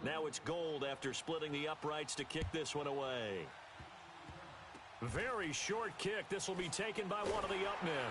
Now it's Gold after splitting the uprights to kick this one away. Very short kick. This will be taken by one of the up men.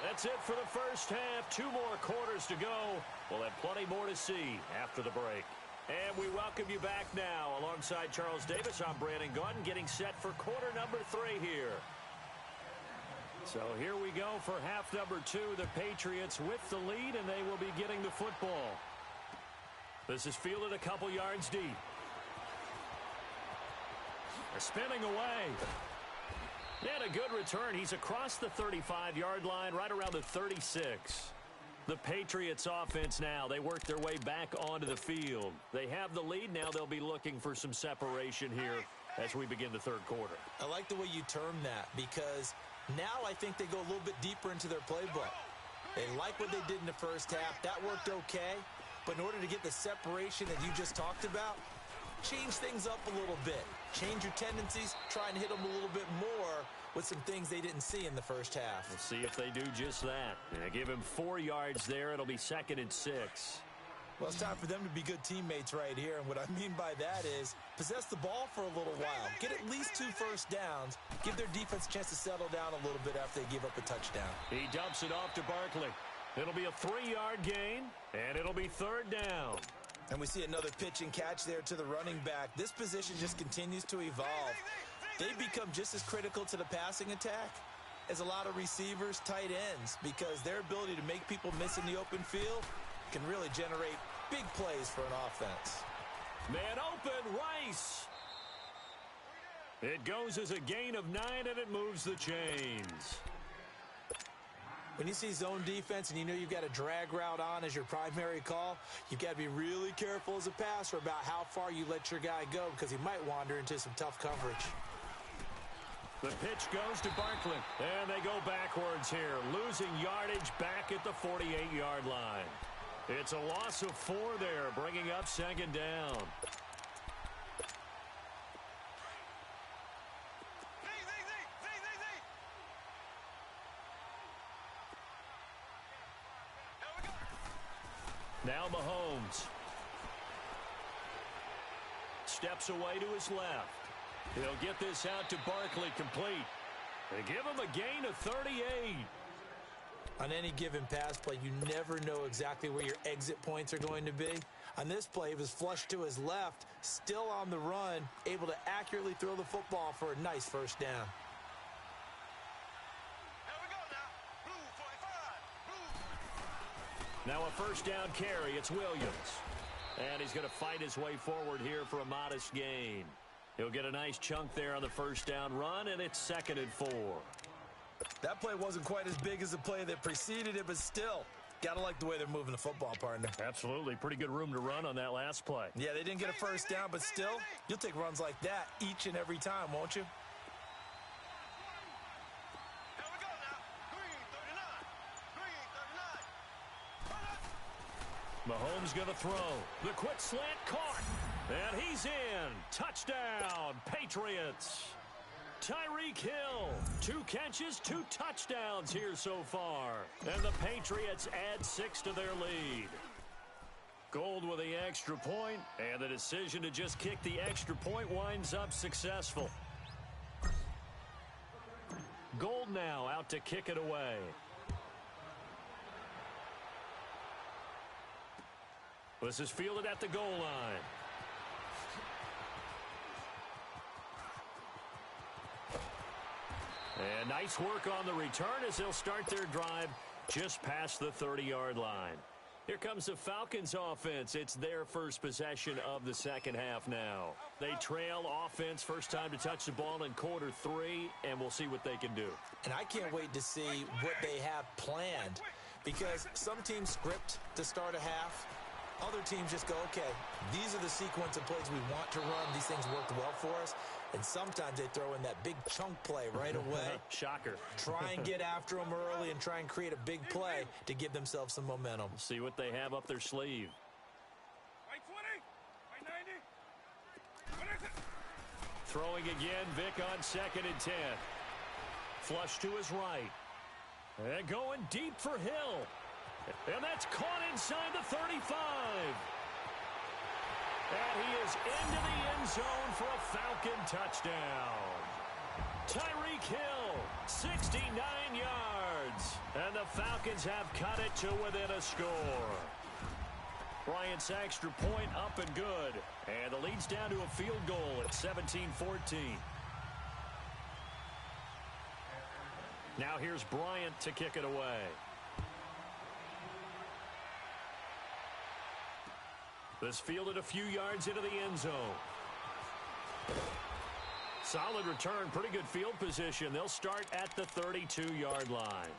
That's it for the first half. 2 more quarters to go. We'll have plenty more to see after the break. And we welcome you back now. Alongside Charles Davis, I'm Brandon Gaudin, getting set for quarter number 3 here. So here we go for half number 2. The Patriots with the lead, and they will be getting the football. This is fielded a couple yards deep. They're spinning away. And a good return. He's across the 35-yard line, right around the 36. The Patriots offense now, they work their way back onto the field. They have the lead. Now they'll be looking for some separation here as we begin the third quarter. I like the way you term that, because now I think they go a little bit deeper into their playbook. They like what they did in the first half. That worked okay. But in order to get the separation that you just talked about, change things up a little bit. Change your tendencies. Try and hit them a little bit more with some things they didn't see in the first half. We'll see if they do just that. And give him 4 yards there. It'll be 2nd and 6. Well, it's time for them to be good teammates right here. And what I mean by that is possess the ball for a little while. Get at least 2 first downs. Give their defense a chance to settle down a little bit after they give up a touchdown. He dumps it off to Barkley. It'll be a 3-yard gain, and it'll be 3rd down. And we see another pitch and catch there to the running back. This position just continues to evolve. They become just as critical to the passing attack as a lot of receivers, tight ends, because their ability to make people miss in the open field can really generate big plays for an offense. Man open, Rice. It goes as a gain of 9, and it moves the chains. When you see zone defense and you know you've got a drag route on as your primary call, you've got to be really careful as a passer about how far you let your guy go, because he might wander into some tough coverage. The pitch goes to Barkley, and they go backwards here, losing yardage back at the 48-yard line. It's a loss of 4 there, bringing up 2nd down. Now Mahomes steps away to his left. He'll get this out to Barkley complete. They give him a gain of 38. On any given pass play, you never know exactly where your exit points are going to be. On this play, he was flushed to his left, still on the run, able to accurately throw the football for a nice first down. Now a first down carry. It's Williams. And he's going to fight his way forward here for a modest gain. He'll get a nice chunk there on the first down run, and it's 2nd and 4. That play wasn't quite as big as the play that preceded it, but still, got to like the way they're moving the football, partner. Absolutely. Pretty good room to run on that last play. Yeah, they didn't get a first down, but still, you'll take runs like that each and every time, won't you? Mahomes going to throw. The quick slant caught. And he's in. Touchdown, Patriots. Tyreek Hill, 2 catches, 2 touchdowns here so far. And the Patriots add 6 to their lead. Gold with the extra point, and the decision to just kick the extra point winds up successful. Gold now out to kick it away. This is fielded at the goal line. And nice work on the return as they'll start their drive just past the 30-yard line. Here comes the Falcons offense. It's their first possession of the second half now. They trail offense, first time to touch the ball in quarter 3, and we'll see what they can do. And I can't wait to see what they have planned, because some teams script to start a half. Other teams just go, okay, these are the sequence of plays we want to run. These things worked well for us. And sometimes they throw in that big chunk play right away. Shocker. Try and get after them early and try and create a big play to give themselves some momentum. See what they have up their sleeve. Right 20, right 90. Throwing again, Vic on 2nd and 10. Flush to his right. And going deep for Hill. And that's caught inside the 35. And he is into the end zone for a Falcon touchdown. Tyreek Hill, 69 yards. And the Falcons have cut it to within a score. Bryant's extra point up and good. And the lead's down to a field goal at 17-14. Now here's Bryant to kick it away. This fielded a few yards into the end zone. Solid return, pretty good field position. They'll start at the 32-yard line.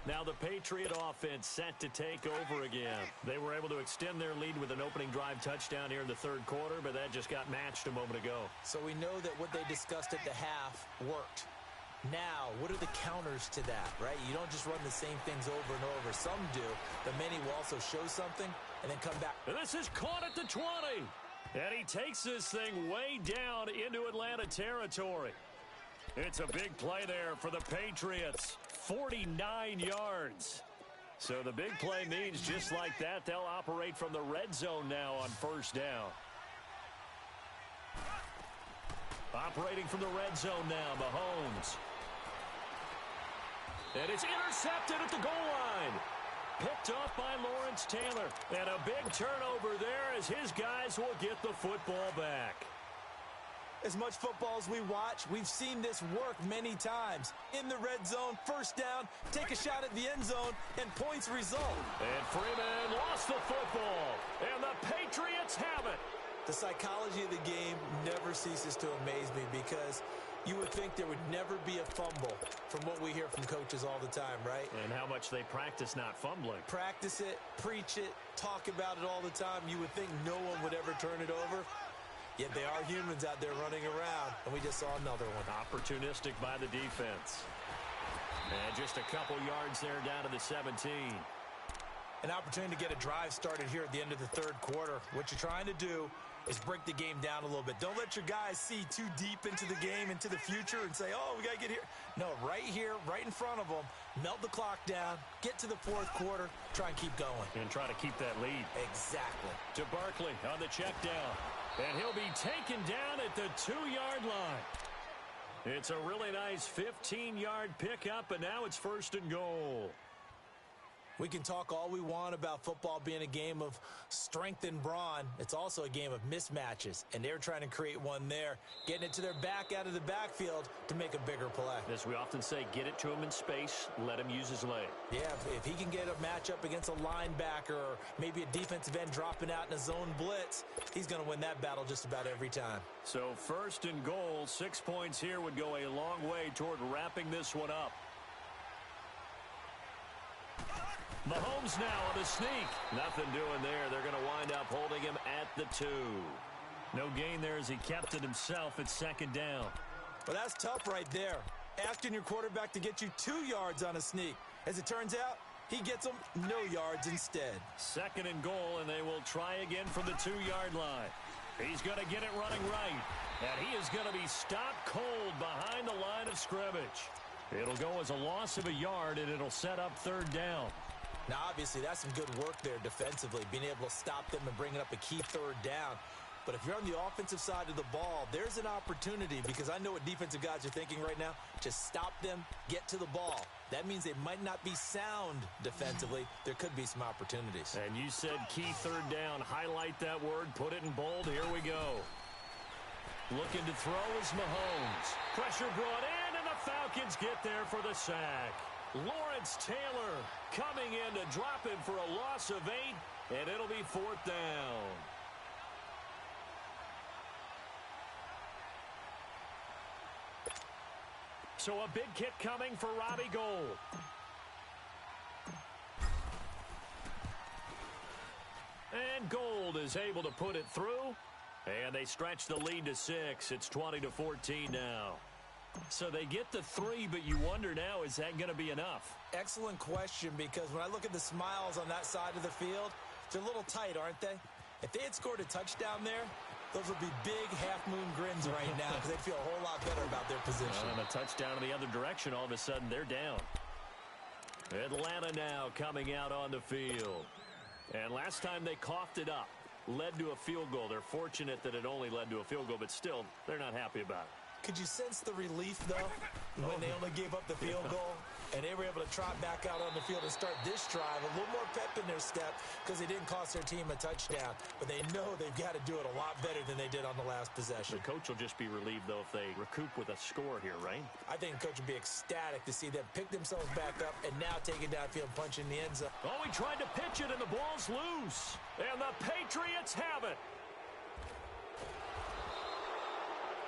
Now the Patriot offense set to take over again. They were able to extend their lead with an opening drive touchdown here in the third quarter, but that just got matched a moment ago. So we know that what they discussed at the half worked. Now, what are the counters to that, right? You don't just run the same things over and over. Some do, but many will also show something and then come back. And this is caught at the 20. And he takes this thing way down into Atlanta territory. It's a big play there for the Patriots. 49 yards. So the big play means just like that, they'll operate from the red zone now on first down. Operating from the red zone now, Mahomes. And it's intercepted at the goal line. Picked off by Lawrence Taylor. And a big turnover there as his guys will get the football back. As much football as we watch, we've seen this work many times. In the red zone, first down, take a shot at the end zone, and points result. And Freeman lost the football. And the Patriots have it. The psychology of the game never ceases to amaze me because you would think there would never be a fumble from what we hear from coaches all the time, right? And how much they practice not fumbling. Practice it, preach it, talk about it all the time. You would think no one would ever turn it over. Yet they are humans out there running around, and we just saw another one. Opportunistic by the defense. And just a couple yards there down to the 17. An opportunity to get a drive started here at the end of the third quarter. What you're trying to do is break the game down a little bit. Don't let your guys see too deep into the game, into the future, and say, oh, we got to get here. No, right here, right in front of them, melt the clock down, get to the fourth quarter, try and keep going. And try to keep that lead. Exactly. To Barkley on the check down. And he'll be taken down at the 2-yard line. It's a really nice 15-yard pickup, and now it's first and goal. We can talk all we want about football being a game of strength and brawn. It's also a game of mismatches, and they're trying to create one there, getting it to their back out of the backfield to make a bigger play. As we often say, get it to him in space, let him use his leg. Yeah, if he can get a matchup against a linebacker or maybe a defensive end dropping out in a zone blitz, he's going to win that battle just about every time. So first and goal, 6 points here would go a long way toward wrapping this one up. Mahomes now on the sneak. Nothing doing there. They're going to wind up holding him at the 2. No gain there as he kept it himself at second down. Well, that's tough right there. Asking your quarterback to get you 2 yards on a sneak. As it turns out, he gets them no yards instead. Second and goal, and they will try again from the 2-yard line. He's going to get it running right. And he is going to be stopped cold behind the line of scrimmage. It'll go as a loss of a yard, and it'll set up third down. Now, obviously, that's some good work there defensively, being able to stop them and bringing up a key third down. But if you're on the offensive side of the ball, there's an opportunity because I know what defensive guys are thinking right now. Just stop them, get to the ball. That means they might not be sound defensively. There could be some opportunities. And you said key third down. Highlight that word, put it in bold. Here we go. Looking to throw is Mahomes. Pressure brought in, and the Falcons get there for the sack. Lawrence Taylor coming in to drop him for a loss of 8, and it'll be fourth down. So a big kick coming for Robbie Gould. And Gould is able to put it through, and they stretch the lead to 6. It's 20-14 now. So they get the 3, but you wonder now, is that going to be enough? Excellent question, because when I look at the smiles on that side of the field, they're a little tight, aren't they? If they had scored a touchdown there, those would be big half-moon grins right now because they'd feel a whole lot better about their position. And a touchdown in the other direction, all of a sudden they're down. Atlanta now coming out on the field. And last time they coughed it up. led to a field goal. They're fortunate that it only led to a field goal, but still, they're not happy about it. Could you sense the relief, though, when they only gave up the field goal and they were able to trot back out on the field and start this drive? A little more pep in their step because they didn't cost their team a touchdown. But they know they've got to do it a lot better than they did on the last possession. The coach will just be relieved, though, if they recoup with a score here, right? I think the coach will be ecstatic to see them pick themselves back up and now take it downfield, punch in the end zone. Oh, he tried to pitch it, and the ball's loose. And the Patriots have it.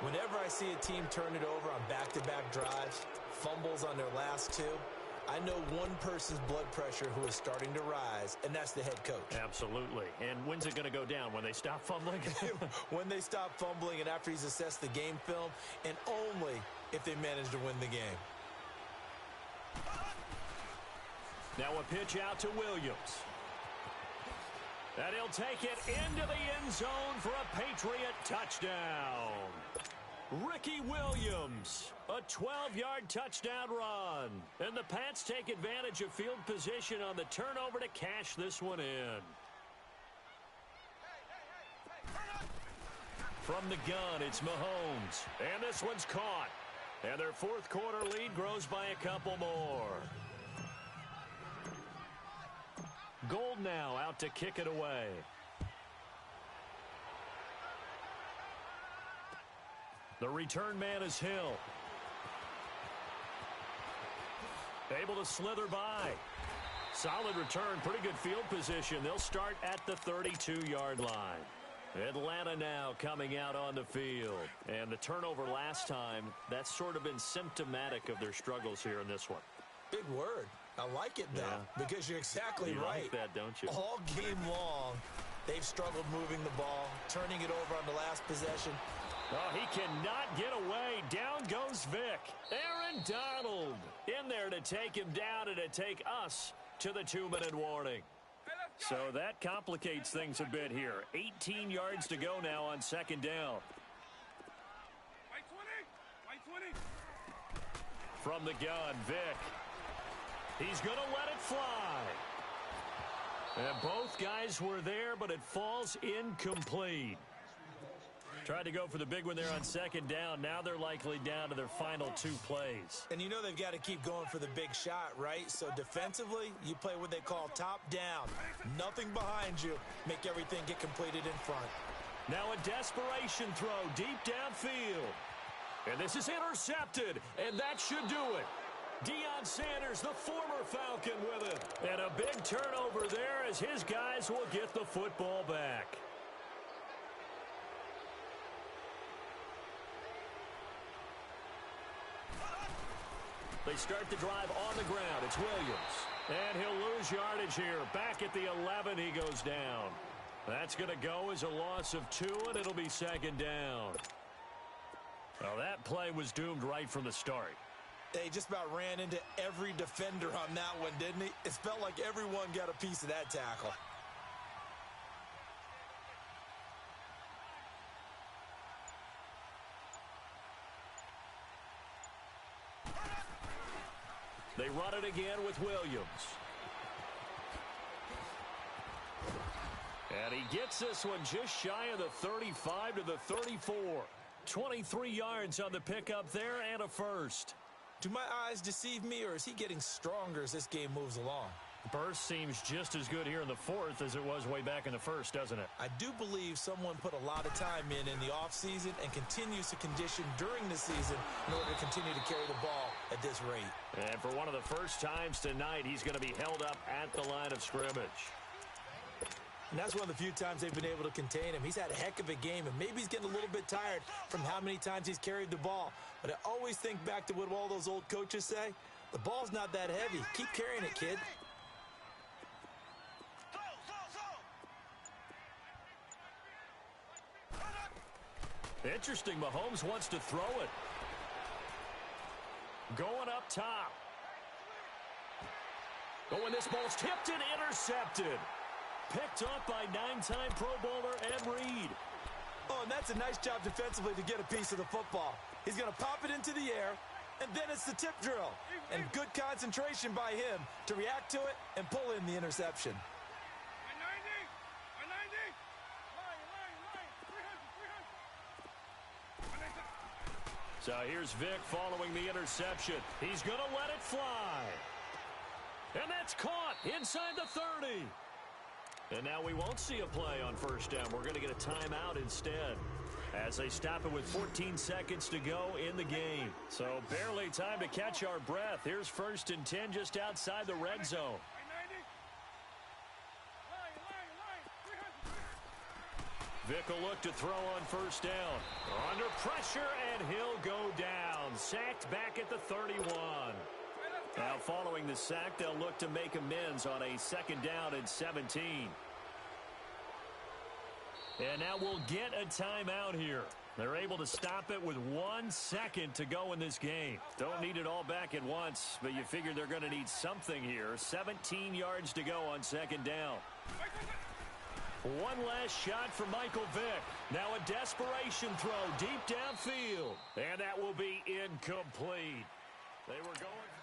Whenever I see a team turn it over on back-to-back drives, fumbles on their last two, I know one person's blood pressure who is starting to rise, and that's the head coach. Absolutely. And when's it going to go down? When they stop fumbling? When they stop fumbling and after he's assessed the game film, and only if they manage to win the game. Now a pitch out to Williams. And he'll take it into the end zone for a Patriot touchdown. Ricky Williams, a 12-yard touchdown run. And the Pats take advantage of field position on the turnover to cash this one in. From the gun, it's Mahomes. And this one's caught. And their fourth quarter lead grows by a couple more. Gold now out to kick it away. The return man is Hill. Able to slither by. Solid return, pretty good field position. They'll start at the 32-yard line. Atlanta now coming out on the field. And the turnover last time, that's sort of been symptomatic of their struggles here in this one. Big word. I like it, though, because you're exactly right. You like that, don't you? All game long, they've struggled moving the ball, turning it over on the last possession. Oh, he cannot get away. Down goes Vic. Aaron Donald in there to take him down and to take us to the 2-minute warning. So that complicates things a bit here. 18 yards to go now on second down. By 20. From the gun, Vic. He's going to let it fly. And both guys were there, but it falls incomplete. Tried to go for the big one there on second down. Now they're likely down to their final two plays. And you know they've got to keep going for the big shot, right? So defensively, you play what they call top down. Nothing behind you. Make everything get completed in front. Now a desperation throw deep downfield. And this is intercepted, and that should do it. Deion Sanders, the former Falcon, with it. And a big turnover there as his guys will get the football back. They start the drive on the ground. It's Williams. And he'll lose yardage here. Back at the 11, he goes down. That's going to go as a loss of 2, and it'll be second down. Well, that play was doomed right from the start. They just about ran into every defender on that one, didn't he? It felt like everyone got a piece of that tackle. They run it again with Williams. And he gets this one just shy of the 35 to the 34. 23 yards on the pickup there and a first. Do my eyes deceive me, or is he getting stronger as this game moves along? Burst seems just as good here in the fourth as it was way back in the first, doesn't it? I do believe someone put a lot of time in the offseason and continues to condition during the season in order to continue to carry the ball at this rate. And for one of the first times tonight, he's going to be held up at the line of scrimmage. And that's one of the few times they've been able to contain him. He's had a heck of a game, and maybe he's getting a little bit tired from how many times he's carried the ball. But I always think back to what all those old coaches say. The ball's not that heavy. Keep carrying it, kid. Interesting, Mahomes wants to throw it. Going up top. Oh, and this ball's tipped and intercepted. Picked up by 9-time Pro Bowler Ed Reed. Oh, and that's a nice job defensively to get a piece of the football. He's going to pop it into the air, and then it's the tip drill. And good concentration by him to react to it and pull in the interception. By 90. So here's Vic following the interception. He's going to let it fly. And that's caught inside the 30. And now we won't see a play on first down. We're going to get a timeout instead as they stop it with 14 seconds to go in the game. So barely time to catch our breath. Here's 1st and 10 just outside the red zone. Vic will look to throw on first down. Under pressure, and he'll go down. Sacked back at the 31. Now following the sack, they'll look to make amends on a 2nd down and 17. And now we'll get a timeout here. They're able to stop it with 1 second to go in this game. Don't need it all back at once, but you figure they're going to need something here. 17 yards to go on 2nd down. One last shot for Michael Vick. Now a desperation throw deep downfield. And that will be incomplete. They were going